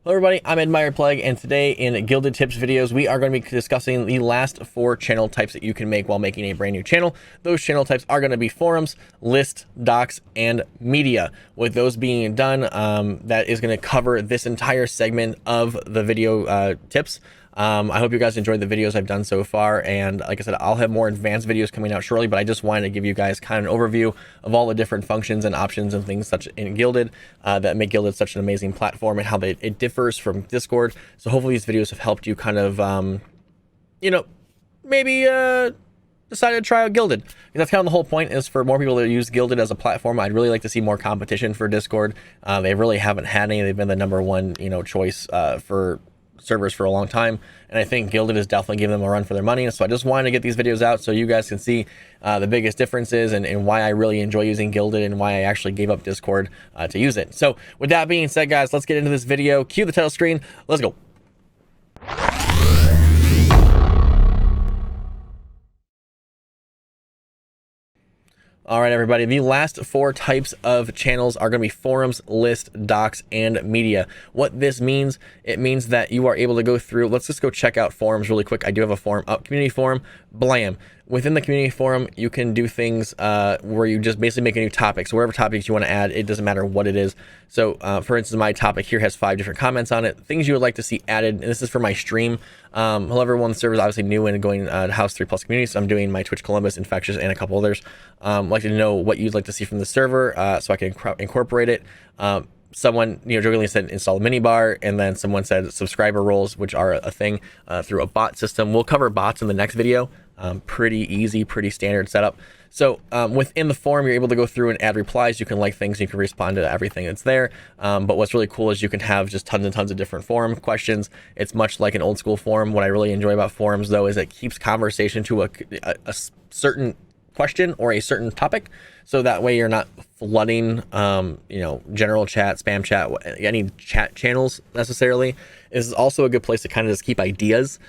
Hello everybody, I'm Admired Plague, and today in Gilded Tips videos, we are going to be discussing the last 4 channel types that you can make while making a brand new channel. Those channel types are going to be forums, lists, docs, and media. With those being done, that is going to cover this entire segment of the video tips. I hope you guys enjoyed the videos I've done so far, and like I said, I'll have more advanced videos coming out shortly, but I just wanted to give you guys kind of an overview of all the different functions and options and things such in Gilded that make Gilded such an amazing platform and how it differs from Discord. So hopefully these videos have helped you kind of, maybe decide to try out Gilded. Because that's kind of the whole point, is for more people to use Gilded as a platform. I'd really like to see more competition for Discord. They really haven't had any. They've been the #1, choice for servers for a long time, and I think Gilded is definitely giving them a run for their money. So I just wanted to get these videos out so you guys can see the biggest differences and why I really enjoy using Gilded and why I actually gave up Discord to use it. So with that being said, guys, let's get into this video. Cue the title screen. Let's go. All right, everybody, the last 4 types of channels are going to be forums, lists, docs, and media. What this means, it means that you are able to go through, let's just go check out forums really quick. I do have a forum up, community forum, blam. Within the community forum, you can do things where you just basically make a new topic. So whatever topics you want to add, it doesn't matter what it is. So for instance, my topic here has 5 different comments on it, things you would like to see added. And this is for my stream. However, one server is obviously new and going to House 3+ community. So I'm doing my Twitch Columbus, Infectious, and a couple others. I'd like to know what you'd like to see from the server so I can incorporate it. Someone, jokingly said install a minibar, and then someone said subscriber roles, which are a thing through a bot system. We'll cover bots in the next video. Pretty easy, pretty standard setup. So within the forum, you're able to go through and add replies. You can like things, you can respond to everything that's there. But what's really cool is you can have just tons and tons of different forum questions. It's much like an old school forum. What I really enjoy about forums, though, is it keeps conversation to a certain question or a certain topic, so that way you're not flooding general chat, spam chat, any chat channels necessarily. This is also a good place to kind of just keep ideas.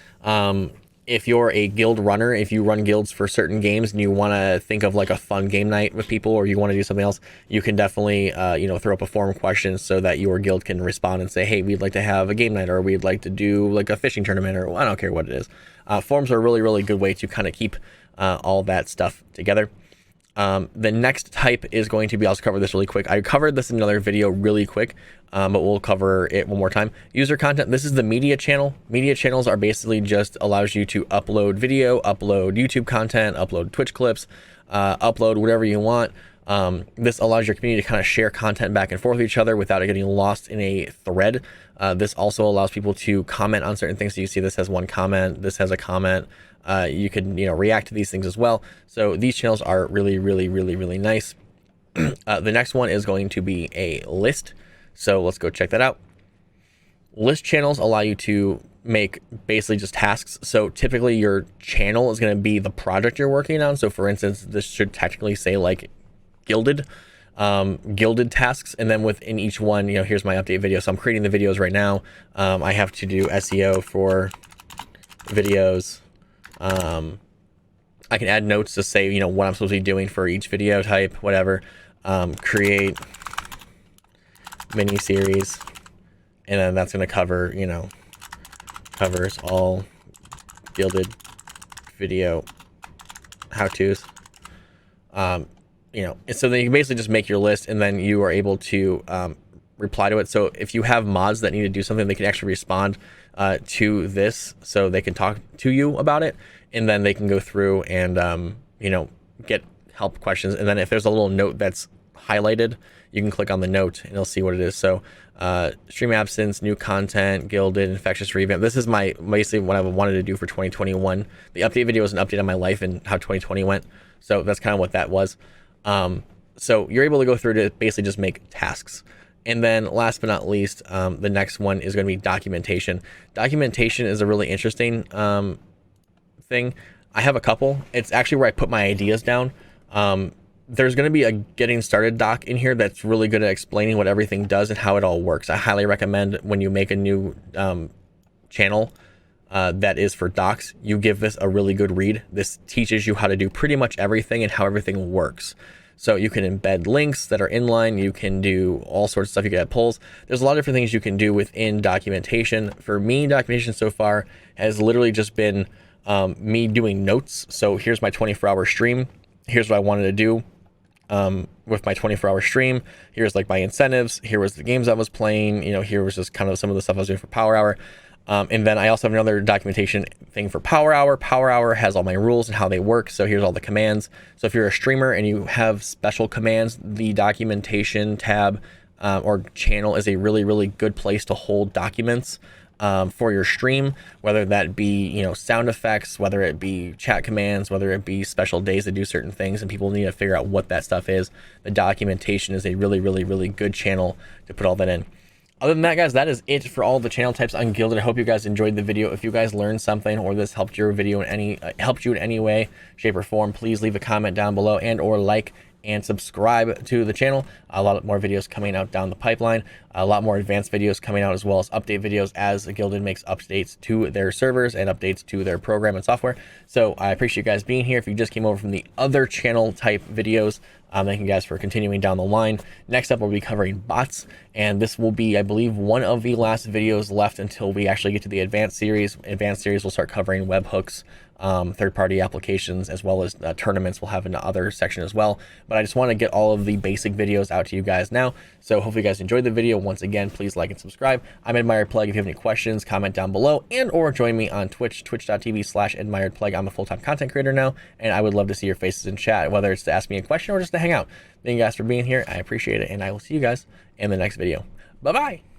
If you're a guild runner, if you run guilds for certain games and you want to think of like a fun game night with people, or you want to do something else, you can definitely throw up a forum question so that your guild can respond and say, hey, we'd like to have a game night, or we'd like to do like a fishing tournament, or I don't care what it is. Forums are a really, really good way to kind of keep all that stuff together. The next type is going to be, I'll cover this really quick. I covered this in another video really quick, but we'll cover it one more time. User content. This is the media channel. Media channels are basically just allows you to upload video, upload YouTube content, upload Twitch clips, upload whatever you want. This allows your community to kind of share content back and forth with each other without it getting lost in a thread. This also allows people to comment on certain things. So you see this has 1 comment, this has a comment. You can react to these things as well. So these channels are really, really, really, really nice. The next one is going to be a list. So let's go check that out. List channels allow you to make basically just tasks. So typically your channel is going to be the project you're working on. So for instance, this should technically say like Gilded tasks, and then within each one, here's my update video. So I'm creating the videos right now. I have to do SEO for videos. I can add notes to say, what I'm supposed to be doing for each video type, whatever. Create mini series, and then that's going to cover, covers all Gilded video how-tos. So then you can basically just make your list, and then you are able to reply to it. So if you have mods that need to do something, they can actually respond to this, so they can talk to you about it, and then they can go through and get help questions. And then if there's a little note that's highlighted, you can click on the note and you'll see what it is. So stream absence, new content, Gilded, infectious revamp. This is basically what I wanted to do for 2021. The update video is an update on my life and how 2020 went. So that's kind of what that was. So you're able to go through to basically just make tasks. And then last but not least, the next one is going to be documentation. Documentation is a really interesting thing. I have a couple. It's actually where I put my ideas down. There's going to be a getting started doc in here that's really good at explaining what everything does and how it all works. I highly recommend when you make a new channel that is for docs, you give this a really good read. This teaches you how to do pretty much everything and how everything works. So you can embed links that are inline. You can do all sorts of stuff. You can add polls. There's a lot of different things you can do within documentation. For me, documentation so far has literally just been me doing notes. So here's my 24-hour stream. Here's what I wanted to do with my 24-hour stream. Here's like my incentives. Here was the games I was playing. You know, here was just kind of some of the stuff I was doing for Power Hour. And then I also have another documentation thing for Power Hour. Power Hour has all my rules and how they work. So here's all the commands. So if you're a streamer and you have special commands, the documentation tab or channel is a really, really good place to hold documents for your stream, whether that be, you know, sound effects, whether it be chat commands, whether it be special days that do certain things, and people need to figure out what that stuff is. The documentation is a really, really, really good channel to put all that in. Other than that, guys, that is it for all the channel types on Guilded. I hope you guys enjoyed the video. If you guys learned something or this helped your video in any helped you in any way, shape, or form, please leave a comment down below and or like and subscribe to the channel. A lot more videos coming out down the pipeline, a lot more advanced videos coming out, as well as update videos as Guilded makes updates to their servers and updates to their program and software. So I appreciate you guys being here. If you just came over from the other channel type videos, thank you guys for continuing down the line. Next up, we'll be covering bots, and this will be, I believe, one of the last videos left until we actually get to the advanced series. Advanced series will start covering webhooks, third-party applications, as well as tournaments. We'll have an other section as well, but I just want to get all of the basic videos out to you guys now. So hopefully you guys enjoyed the video. Once again, please like and subscribe. I'm EdmiredPlague. If you have any questions, comment down below, and or join me on Twitch, twitch.tv/EdmiredPlague. I'm a full-time content creator now, and I would love to see your faces in chat, whether it's to ask me a question or just to hang out. Thank you guys for being here. I appreciate it, and I will see you guys in the next video. Bye-bye.